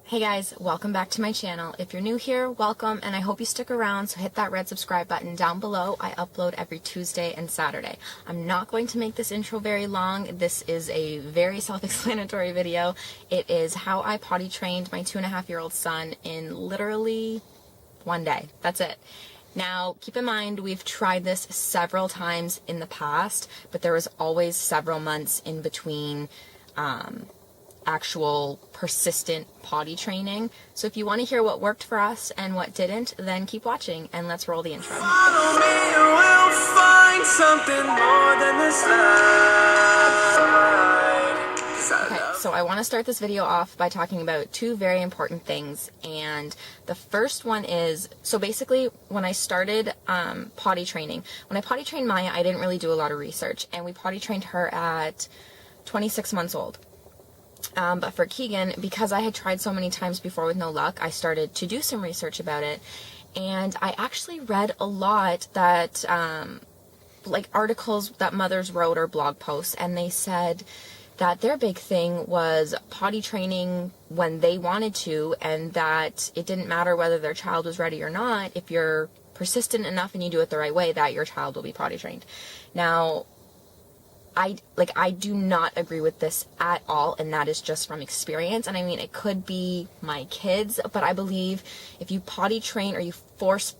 Hey guys, welcome back to my channel. If you're new here, welcome, and I hope you stick around, so hit that red subscribe button down below. I upload every Tuesday and Saturday. I'm not going to make this intro very long. This is a very self-explanatory video. It is how I potty trained my 2.5-year-old son in literally one day. That's it. Now, keep in mind, we've tried this several times in the past, but there was always several months in between actual persistent potty training. So if you want to hear what worked for us and what didn't, then keep watching and let's roll the intro. Follow me and we'll find something more than this life. Okay, so I want to start this video off by talking about two very important things, and the first one is, so basically when I started potty training, when I potty trained Maya, I didn't really do a lot of research, and we potty trained her at 26 months old. But for Keegan, because I had tried so many times before with no luck, I started to do some research about it, and I actually read a lot that, like articles that mothers wrote or blog posts, and they said that their big thing was potty training when they wanted to, and that it didn't matter whether their child was ready or not. If you're persistent enough and you do it the right way, that your child will be potty trained. Now, I do not agree with this at all, and that is just from experience. And I mean, it could be my kids, but I believe if you potty train or you force,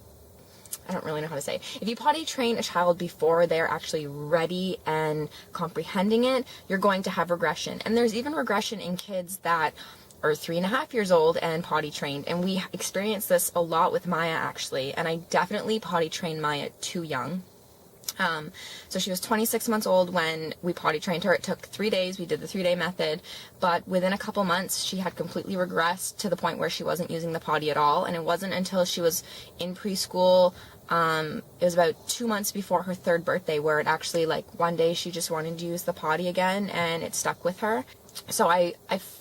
I don't really know how to say it. If you potty train a child before they're actually ready and comprehending it, you're going to have regression. And there's even regression in kids that are 3.5 years old and potty trained. And we experienced this a lot with Maya, actually. And I definitely potty trained Maya too young. So she was 26 months old when we potty trained her. It took 3 days. We did the 3-day method, but within a couple months, she had completely regressed to the point where she wasn't using the potty at all. And it wasn't until she was in preschool, it was about 2 months before her 3rd birthday, where it actually, like, one day she just wanted to use the potty again, and it stuck with her. So I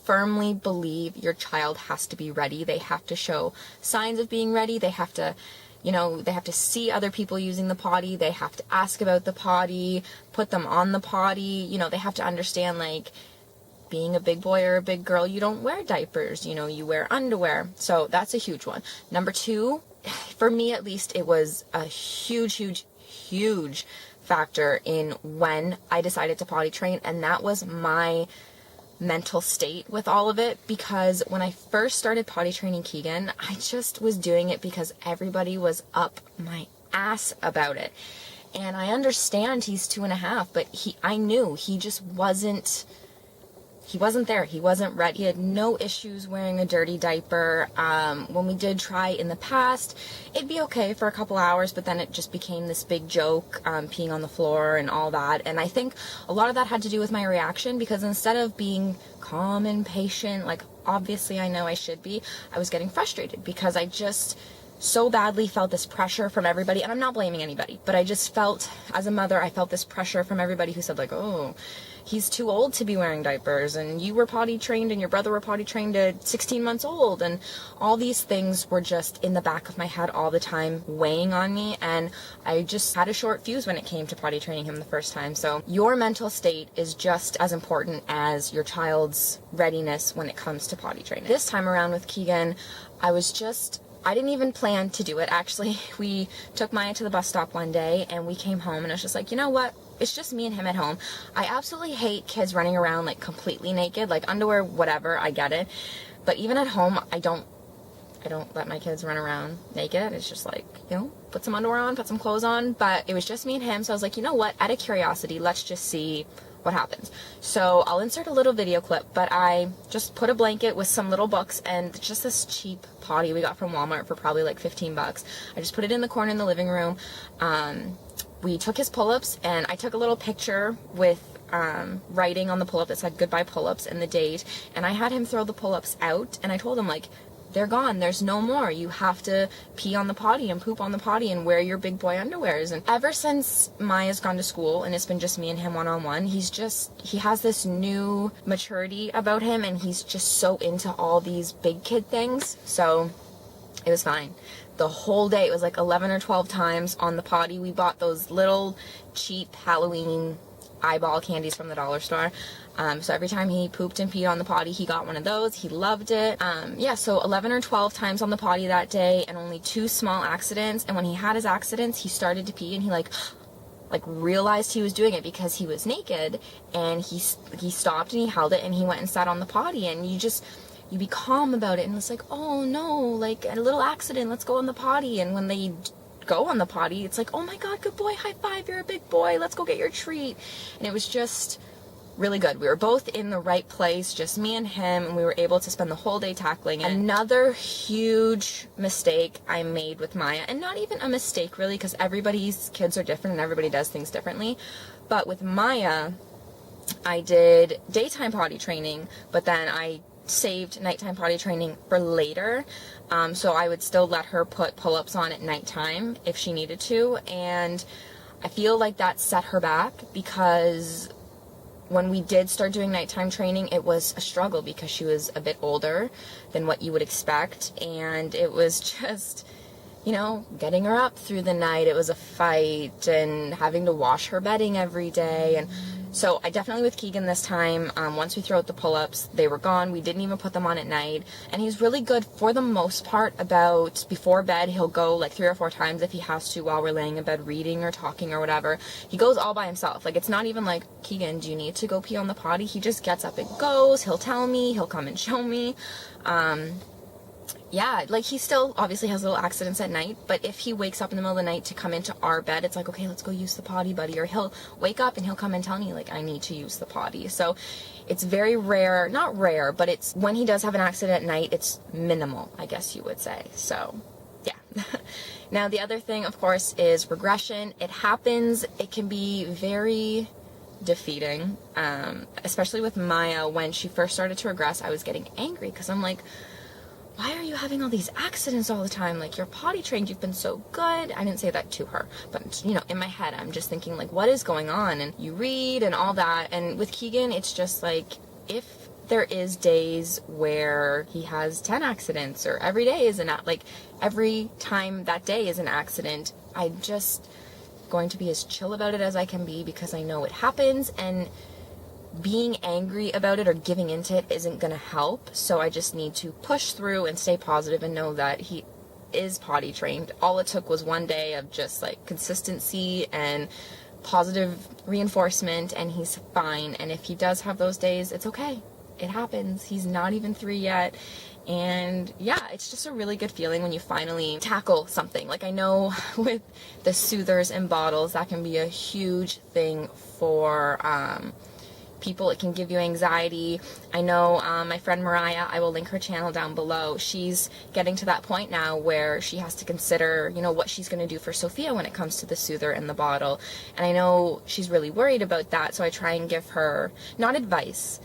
firmly believe your child has to be ready. They have to show signs of being ready. They have to, you know, they have to see other people using the potty. They have to ask about the potty, put them on the potty. You know, they have to understand, like, being a big boy or a big girl, you don't wear diapers, you know, you wear underwear. So that's a huge one. Number 2, for me at least, it was a huge factor in when I decided to potty train, and that was my mental state with all of it. Because when I first started potty training Keegan, I just was doing it because everybody was up my ass about it. And I understand he's 2.5, but I knew he just wasn't there. He wasn't ready. He had no issues wearing a dirty diaper. When we did try in the past, it'd be okay for a couple hours, but then it just became this big joke, peeing on the floor and all that. And I think a lot of that had to do with my reaction, because instead of being calm and patient, like obviously I know I should be, I was getting frustrated because I just so badly felt this pressure from everybody. And I'm not blaming anybody, but I just felt, as a mother, I felt this pressure from everybody who said, like, oh, he's too old to be wearing diapers, and you were potty trained and your brother were potty trained at 16 months old, and all these things were just in the back of my head all the time, weighing on me, and I just had a short fuse when it came to potty training him the first time. So your mental state is just as important as your child's readiness when it comes to potty training. This time around with Keegan, I didn't even plan to do it, actually. We took Maya to the bus stop one day, and we came home, and I was just like, you know what? It's just me and him at home. I absolutely hate kids running around, like, completely naked, like, underwear, whatever, I get it. But even at home, I don't let my kids run around naked. It's just like, you know, put some underwear on, put some clothes on. But it was just me and him, so I was like, you know what? Out of curiosity, let's just see what happens. So I'll insert a little video clip, but I just put a blanket with some little books and just this cheap potty we got from Walmart for probably like 15 bucks. I just put it in the corner in the living room. We took his pull-ups, and I took a little picture with writing on the pull-up that said goodbye pull-ups and the date, and I had him throw the pull-ups out, and I told him, like, they're gone. There's no more. You have to pee on the potty and poop on the potty and wear your big boy underwears. And ever since Maya's gone to school and it's been just me and him one-on-one, he has this new maturity about him, and he's just so into all these big kid things. So it was fine. The whole day, it was like 11 or 12 times on the potty. We bought those little cheap Halloween eyeball candies from the dollar store. So every time he pooped and peed on the potty, he got one of those. He loved it. Yeah, so 11 or 12 times on the potty that day and only 2 small accidents. And when he had his accidents, he started to pee and he like realized he was doing it because he was naked, and he stopped and he held it and he went and sat on the potty, and you be calm about it, and it's like, oh no, like a little accident, let's go on the potty. And when they go on the potty, it's like, oh my god, good boy, high five, you're a big boy, let's go get your treat. And it was just really good. We were both in the right place, just me and him, and we were able to spend the whole day tackling it. Another huge mistake I made with Maya, and not even a mistake really, because everybody's kids are different and everybody does things differently, but with Maya, I did daytime potty training, but then I saved nighttime potty training for later. So I would still let her put pull-ups on at nighttime if she needed to, and I feel like that set her back, because when we did start doing nighttime training, it was a struggle because she was a bit older than what you would expect, and it was just, you know, getting her up through the night. It was a fight, and having to wash her bedding every day. And so I definitely, with Keegan this time, once we threw out the pull-ups, they were gone. We didn't even put them on at night. And he's really good for the most part about before bed. He'll go like 3 or 4 times if he has to while we're laying in bed reading or talking or whatever. He goes all by himself. Like, it's not even like, Keegan, do you need to go pee on the potty? He just gets up and goes. He'll tell me. He'll come and show me. Yeah, like, he still obviously has little accidents at night, but if he wakes up in the middle of the night to come into our bed, it's like, okay, let's go use the potty, buddy. Or he'll wake up and he'll come and tell me, like, I need to use the potty. So it's very rare, not rare, but it's, when he does have an accident at night, it's minimal, I guess you would say. So yeah. Now the other thing, of course, is regression. It happens. It can be very defeating, especially with Maya. When she first started to regress, I was getting angry because I'm like, why are you having all these accidents all the time? Like, you're potty trained, you've been so good. I didn't say that to her, but, you know, in my head, I'm just thinking, like, what is going on? And you read and all that. And with Keegan, it's just like, if there is days where he has 10 accidents, or every day is like, every time that day is an accident, I'm just going to be as chill about it as I can be, because I know it happens, and being angry about it or giving into it isn't going to help. So I just need to push through and stay positive and know that he is potty trained. All it took was one day of just like consistency and positive reinforcement, and he's fine. And if he does have those days, it's okay. It happens. He's not even 3 yet. And yeah, it's just a really good feeling when you finally tackle something. Like, I know with the Soothers and bottles, that can be a huge thing for people. It can give you anxiety. I know my friend Mariah, I will link her channel down below. She's getting to that point now where she has to consider, you know, what she's going to do for Sophia when it comes to the soother and the bottle. And I know she's really worried about that, so I try and give her, not advice,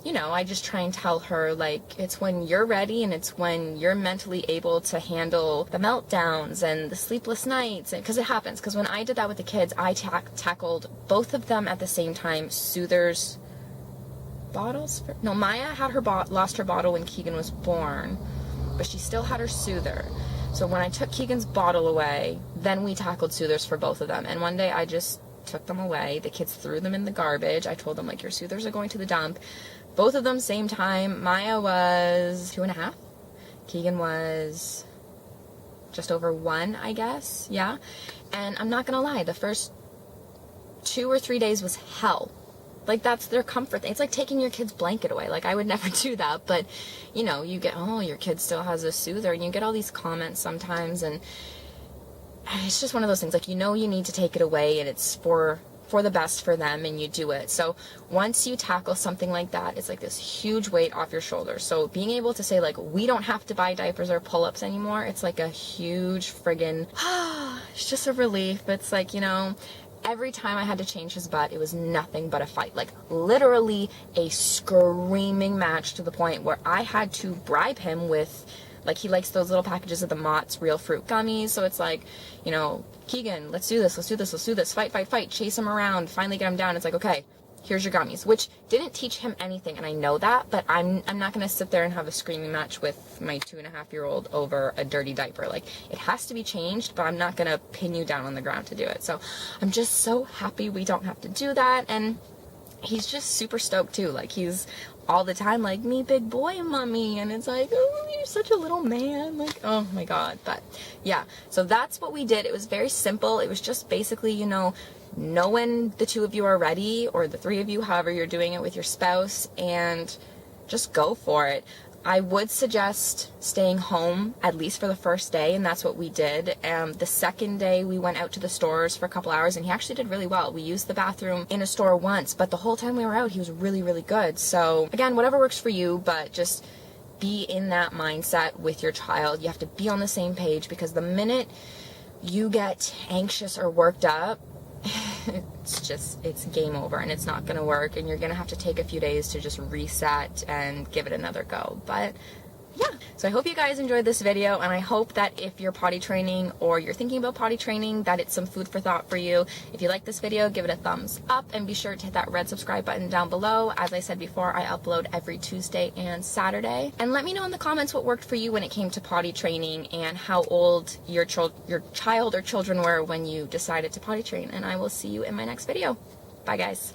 you know, I just try and tell her, like, it's when you're ready and it's when you're mentally able to handle the meltdowns and the sleepless nights, because it happens. Because when I did that with the kids, I tackled both of them at the same time. Soothers bottles? No, Maya had her lost her bottle when Keegan was born, but she still had her soother. So when I took Keegan's bottle away, then we tackled Soothers for both of them. And one day I just took them away. The kids threw them in the garbage. I told them, like, your Soothers are going to the dump. Both of them same time. Maya was 2.5. Keegan was just over 1, I guess. Yeah. And I'm not gonna lie, the first 2 or 3 days was hell. Like, that's their comfort thing. It's like taking your kid's blanket away. Like, I would never do that, but, you know, you get, oh, your kid still has a soother, and you get all these comments sometimes, and it's just one of those things. Like, you know, you need to take it away, and it's for the best for them, and you do it. So once you tackle something like that, it's like this huge weight off your shoulders. So being able to say, like, we don't have to buy diapers or pull-ups anymore, it's like a huge friggin', it's just a relief. It's like, you know, every time I had to change his butt, it was nothing but a fight. Like, literally a screaming match, to the point where I had to bribe him with, like, he likes those little packages of the Mott's real fruit gummies. So it's like, you know, Keegan, let's do this, let's do this, let's do this, fight, fight, fight, chase him around, finally get him down. It's like, okay, here's your gummies, which didn't teach him anything, and I know that, but I'm not going to sit there and have a screaming match with my 2.5-year-old over a dirty diaper. Like, it has to be changed, but I'm not going to pin you down on the ground to do it. So I'm just so happy we don't have to do that, and he's just super stoked too. Like, he's all the time like, me big boy mommy, and it's like, oh, you're such a little man, like, oh my god. But yeah, so that's what we did. It was very simple. It was just basically, you know when the 2 of you are ready, or the 3 of you, however you're doing it with your spouse, and just go for it. I would suggest staying home at least for the first day, and that's what we did. The second day we went out to the stores for a couple hours, and he actually did really well. We used the bathroom in a store once, but the whole time we were out he was really, really good. So again, whatever works for you, but just be in that mindset with your child. You have to be on the same page, because the minute you get anxious or worked up, it's game over, and it's not going to work, and you're going to have to take a few days to just reset and give it another go. But yeah, so I hope you guys enjoyed this video, and I hope that if you're potty training or you're thinking about potty training, that it's some food for thought for you. If you like this video, give it a thumbs up, and be sure to hit that red subscribe button down below. As I said before, I upload every Tuesday and Saturday. And let me know in the comments what worked for you when it came to potty training, and how old your child or children were when you decided to potty train. And I will see you in my next video. Bye guys.